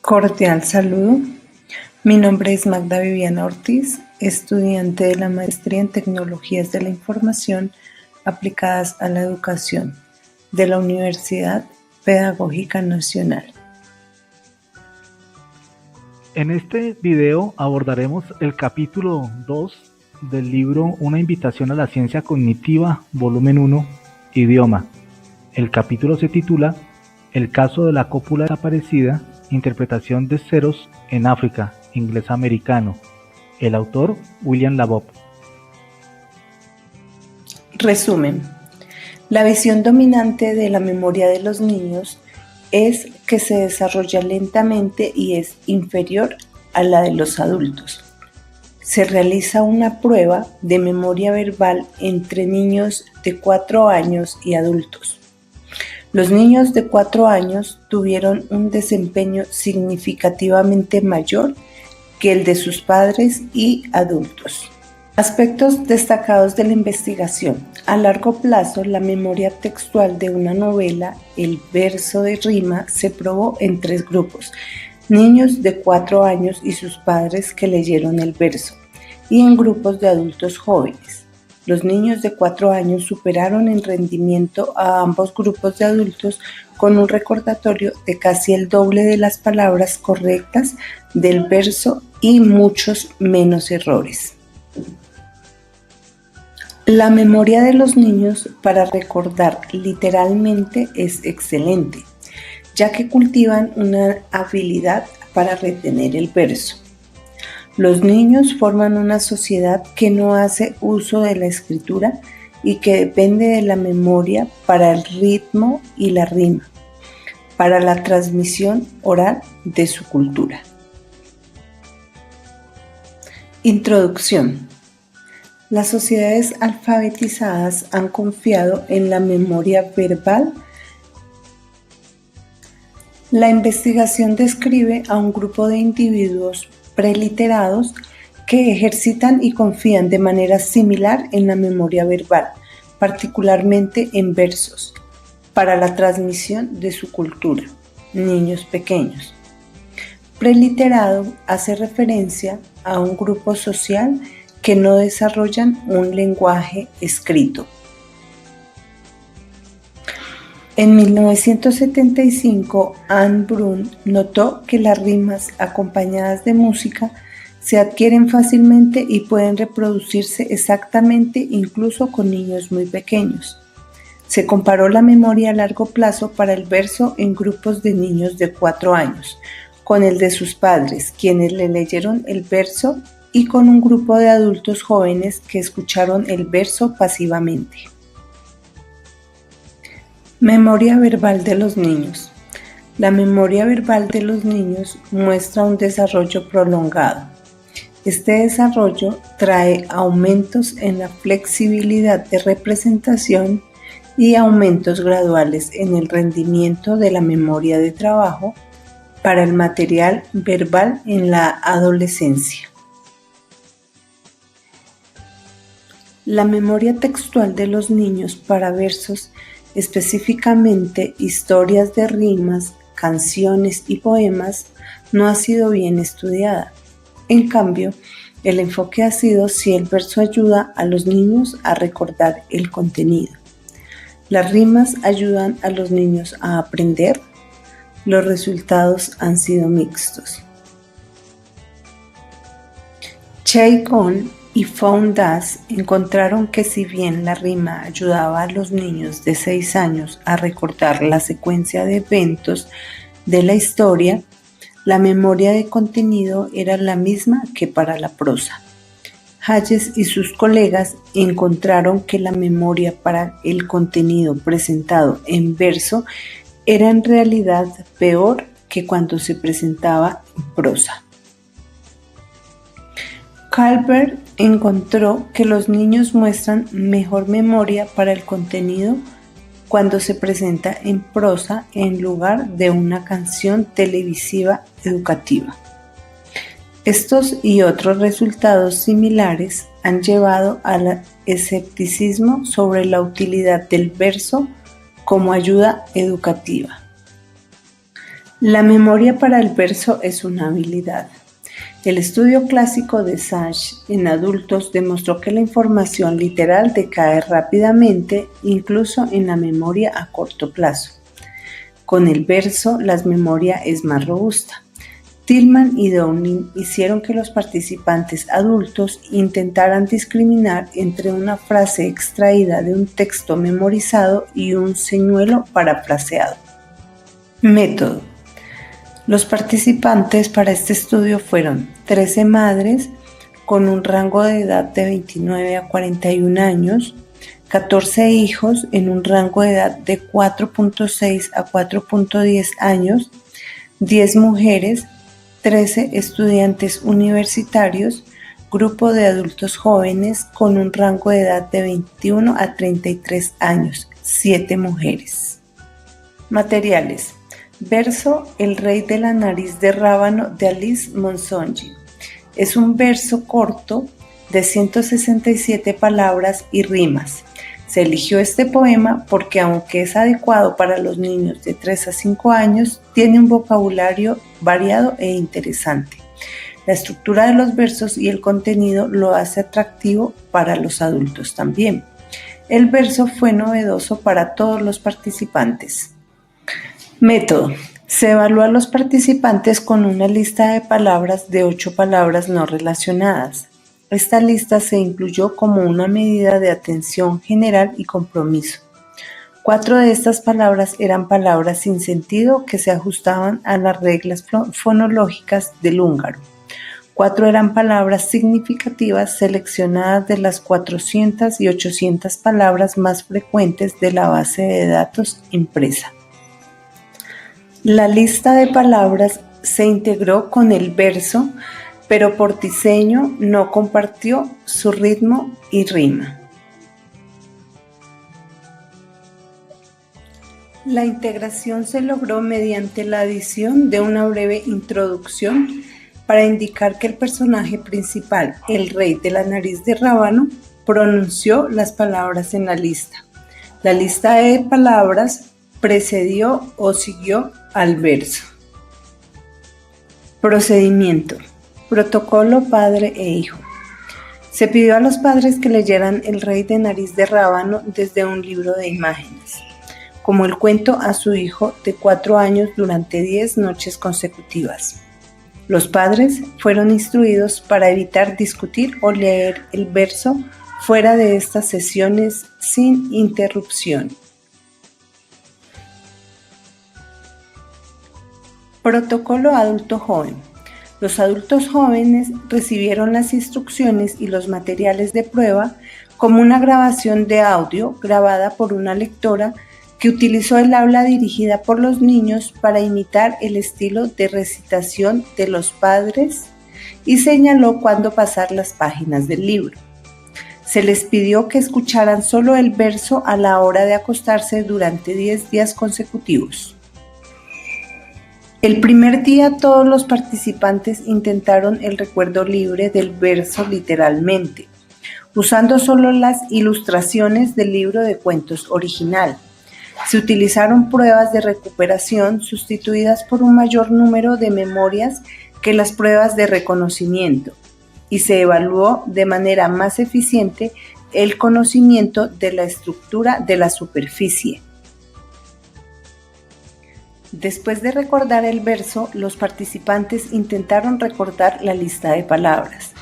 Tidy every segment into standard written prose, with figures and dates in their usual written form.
Cordial saludo. Mi nombre es Magda Viviana Ortiz, estudiante de la Maestría en Tecnologías de la Información aplicadas a la educación de la Universidad Pedagógica Nacional. En este video abordaremos el capítulo 2 del libro Una invitación a la ciencia cognitiva, volumen 1, idioma. El capítulo se titula El caso de la cópula desaparecida, interpretación de ceros en África, inglés americano. El autor, William Labov. Resumen. La visión dominante de la memoria de los niños es que se desarrolla lentamente y es inferior a la de los adultos. Se realiza una prueba de memoria verbal entre niños de 4 años y adultos. Los niños de 4 años tuvieron un desempeño significativamente mayor que el de sus padres y adultos. Aspectos destacados de la investigación. A largo plazo, la memoria textual de una novela, el verso de rima, se probó en 3 grupos: niños de 4 años y sus padres que leyeron el verso, y en grupos de adultos jóvenes. Los niños de 4 años superaron en rendimiento a ambos grupos de adultos con un recordatorio de casi el doble de las palabras correctas del verso y muchos menos errores. La memoria de los niños para recordar literalmente es excelente, ya que cultivan una habilidad para retener el verso. Los niños forman una sociedad que no hace uso de la escritura y que depende de la memoria para el ritmo y la rima, para la transmisión oral de su cultura. Introducción. Las sociedades alfabetizadas han confiado en la memoria verbal. La investigación describe a un grupo de individuos preliterados que ejercitan y confían de manera similar en la memoria verbal, particularmente en versos, para la transmisión de su cultura, niños pequeños. Preliterado hace referencia a un grupo social que no desarrollan un lenguaje escrito. En 1975, Anne Brun notó que las rimas acompañadas de música se adquieren fácilmente y pueden reproducirse exactamente incluso con niños muy pequeños. Se comparó la memoria a largo plazo para el verso en grupos de niños de 4 años, con el de sus padres, quienes le leyeron el verso, y con un grupo de adultos jóvenes que escucharon el verso pasivamente. Memoria verbal de los niños. La memoria verbal de los niños muestra un desarrollo prolongado. Este desarrollo trae aumentos en la flexibilidad de representación y aumentos graduales en el rendimiento de la memoria de trabajo para el material verbal en la adolescencia. La memoria textual de los niños para versos, específicamente historias de rimas, canciones y poemas, no ha sido bien estudiada. En cambio, el enfoque ha sido si el verso ayuda a los niños a recordar el contenido. ¿Las rimas ayudan a los niños a aprender? Los resultados han sido mixtos. Chey-Gon y Foundas encontraron que si bien la rima ayudaba a los niños de 6 años a recordar la secuencia de eventos de la historia, la memoria de contenido era la misma que para la prosa. Hayes y sus colegas encontraron que la memoria para el contenido presentado en verso era en realidad peor que cuando se presentaba en prosa. Calvert encontró que los niños muestran mejor memoria para el contenido cuando se presenta en prosa en lugar de una canción televisiva educativa. Estos y otros resultados similares han llevado al escepticismo sobre la utilidad del verso como ayuda educativa. La memoria para el verso es una habilidad. El estudio clásico de Sage en adultos demostró que la información literal decae rápidamente, incluso en la memoria a corto plazo. Con el verso, la memoria es más robusta. Tillman y Downing hicieron que los participantes adultos intentaran discriminar entre una frase extraída de un texto memorizado y un señuelo parafraseado. Método. Los participantes para este estudio fueron 13 madres con un rango de edad de 29 a 41 años, 14 hijos en un rango de edad de 4.6 a 4.10 años, 10 mujeres, 13 estudiantes universitarios, grupo de adultos jóvenes con un rango de edad de 21 a 33 años, 7 mujeres. Materiales. Verso El rey de la nariz de rábano de Alice Monsongi. Es un verso corto de 167 palabras y rimas. Se eligió este poema porque, aunque es adecuado para los niños de 3 a 5 años, tiene un vocabulario variado e interesante. La estructura de los versos y el contenido lo hace atractivo para los adultos también. El verso fue novedoso para todos los participantes. Método. Se evalúa a los participantes con una lista de palabras de 8 palabras no relacionadas. Esta lista se incluyó como una medida de atención general y compromiso. 4 de estas palabras eran palabras sin sentido que se ajustaban a las reglas fonológicas del húngaro. 4 eran palabras significativas seleccionadas de las 400 y 800 palabras más frecuentes de la base de datos impresa. La lista de palabras se integró con el verso, pero por diseño no compartió su ritmo y rima. La integración se logró mediante la adición de una breve introducción para indicar que el personaje principal, el rey de la nariz de rábano, pronunció las palabras en la lista. La lista de palabras precedió o siguió al verso. Procedimiento. Protocolo padre e hijo. Se pidió a los padres que leyeran El rey de nariz de rábano desde un libro de imágenes, como el cuento a su hijo de 4 años durante 10 noches consecutivas. Los padres fueron instruidos para evitar discutir o leer el verso fuera de estas sesiones sin interrupción. Protocolo adulto joven. Los adultos jóvenes recibieron las instrucciones y los materiales de prueba como una grabación de audio grabada por una lectora que utilizó el habla dirigida por los niños para imitar el estilo de recitación de los padres y señaló cuándo pasar las páginas del libro. Se les pidió que escucharan solo el verso a la hora de acostarse durante 10 días consecutivos. El primer día todos los participantes intentaron el recuerdo libre del verso literalmente, usando solo las ilustraciones del libro de cuentos original. Se utilizaron pruebas de recuperación sustituidas por un mayor número de memorias que las pruebas de reconocimiento y se evaluó de manera más eficiente el conocimiento de la estructura de la superficie. Después de recordar el verso, los participantes intentaron recordar la lista de palabras.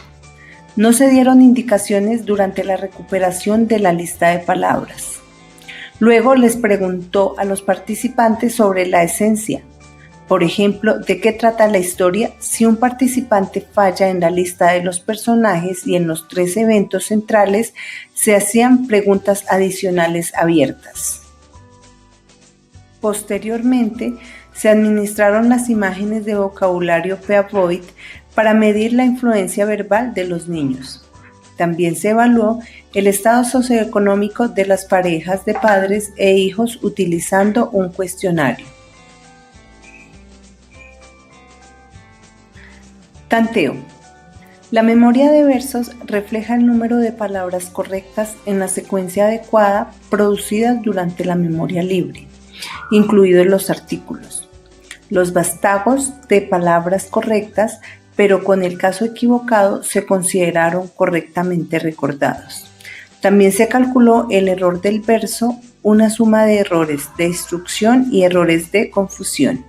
No se dieron indicaciones durante la recuperación de la lista de palabras. Luego les preguntó a los participantes sobre la esencia. Por ejemplo, ¿de qué trata la historia? Si un participante falla en la lista de los personajes y en los 3 eventos centrales, se hacían preguntas adicionales abiertas. Posteriormente, se administraron las imágenes de vocabulario Peabody para medir la influencia verbal de los niños. También se evaluó el estado socioeconómico de las parejas de padres e hijos utilizando un cuestionario. Tanteo. La memoria de versos refleja el número de palabras correctas en la secuencia adecuada producidas durante la memoria libre, incluidos los artículos. Los vástagos de palabras correctas, pero con el caso equivocado, se consideraron correctamente recordados. También se calculó el error del verso, una suma de errores de instrucción y errores de confusión.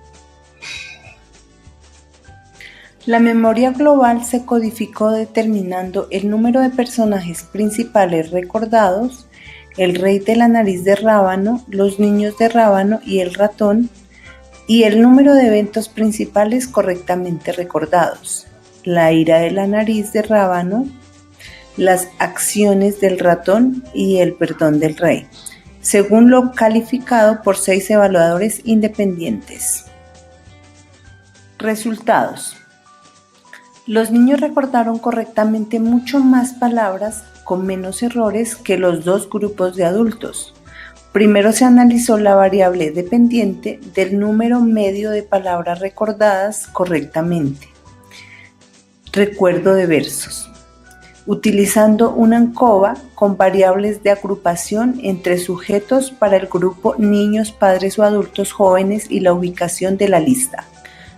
La memoria global se codificó determinando el número de personajes principales recordados, el rey de la nariz de rábano, los niños de rábano y el ratón, y el número de eventos principales correctamente recordados, la ira de la nariz de rábano, las acciones del ratón y el perdón del rey, según lo calificado por 6 evaluadores independientes. Resultados. Los niños recordaron correctamente mucho más palabras con menos errores que los 2 grupos de adultos. Primero se analizó la variable dependiente del número medio de palabras recordadas correctamente. Recuerdo de versos. Utilizando una ANCOVA con variables de agrupación entre sujetos para el grupo niños, padres o adultos jóvenes y la ubicación de la lista.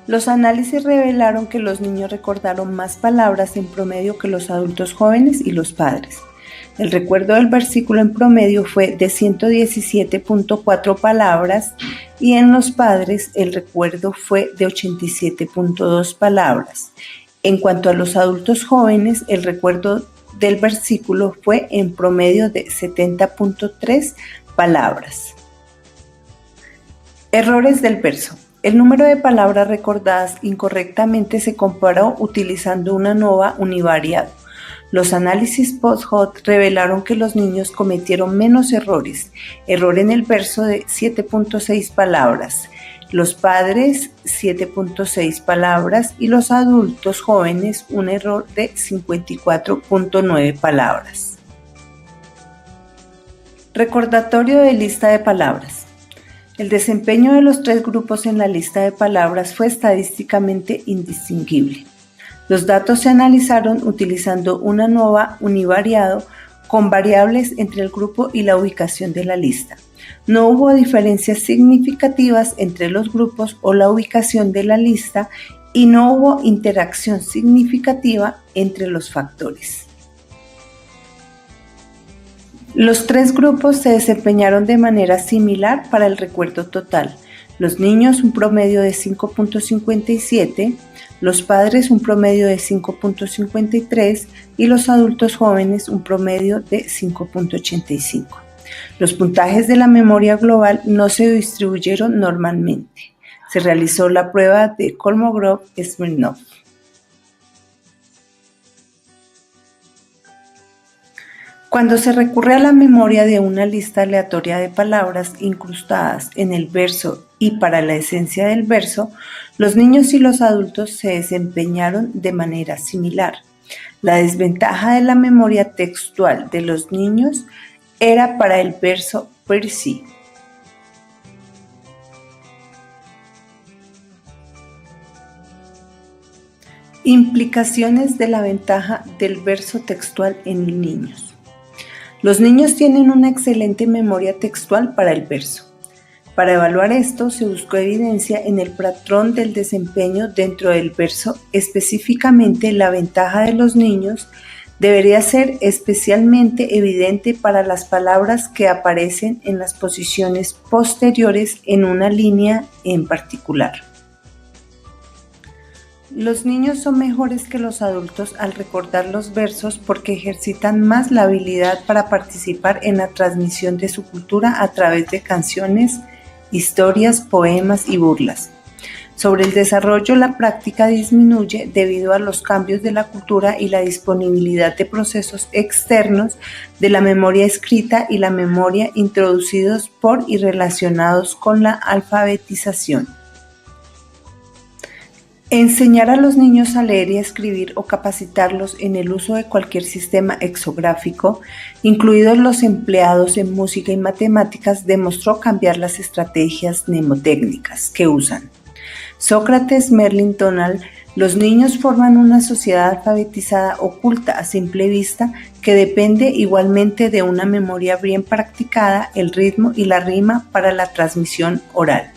Los análisis revelaron que los niños recordaron más palabras en promedio que los adultos jóvenes y los padres. El recuerdo del versículo en promedio fue de 117.4 palabras y en los padres el recuerdo fue de 87.2 palabras. En cuanto a los adultos jóvenes, el recuerdo del versículo fue en promedio de 70.3 palabras. Errores del verso. El número de palabras recordadas incorrectamente se comparó utilizando una ANOVA univariado. Los análisis post-hoc revelaron que los niños cometieron menos errores, error en el verso de 7.6 palabras, los padres 7.6 palabras y los adultos jóvenes un error de 54.9 palabras. Recordatorio de lista de palabras. El desempeño de los 3 grupos en la lista de palabras fue estadísticamente indistinguible. Los datos se analizaron utilizando una ANOVA univariado con variables entre el grupo y la ubicación de la lista. No hubo diferencias significativas entre los grupos o la ubicación de la lista y no hubo interacción significativa entre los factores. Los 3 grupos se desempeñaron de manera similar para el recuerdo total. Los niños un promedio de 5.57, los padres un promedio de 5.53 y los adultos jóvenes un promedio de 5.85. Los puntajes de la memoria global no se distribuyeron normalmente. Se realizó la prueba de Kolmogorov-Smirnov. Cuando se recurre a la memoria de una lista aleatoria de palabras incrustadas en el verso y para la esencia del verso, los niños y los adultos se desempeñaron de manera similar. La desventaja de la memoria textual de los niños era para el verso per sí. Implicaciones de la ventaja del verso textual en niños. Los niños tienen una excelente memoria textual para el verso. Para evaluar esto, se buscó evidencia en el patrón del desempeño dentro del verso, específicamente la ventaja de los niños debería ser especialmente evidente para las palabras que aparecen en las posiciones posteriores en una línea en particular. Los niños son mejores que los adultos al recordar los versos porque ejercitan más la habilidad para participar en la transmisión de su cultura a través de canciones, historias, poemas y burlas. Sobre el desarrollo, la práctica disminuye debido a los cambios de la cultura y la disponibilidad de procesos externos de la memoria escrita y la memoria introducidos por y relacionados con la alfabetización. Enseñar a los niños a leer y a escribir o capacitarlos en el uso de cualquier sistema exográfico, incluidos los empleados en música y matemáticas, demostró cambiar las estrategias mnemotécnicas que usan. Sócrates, Merlin, Donald, los niños forman una sociedad alfabetizada oculta a simple vista que depende igualmente de una memoria bien practicada, el ritmo y la rima para la transmisión oral.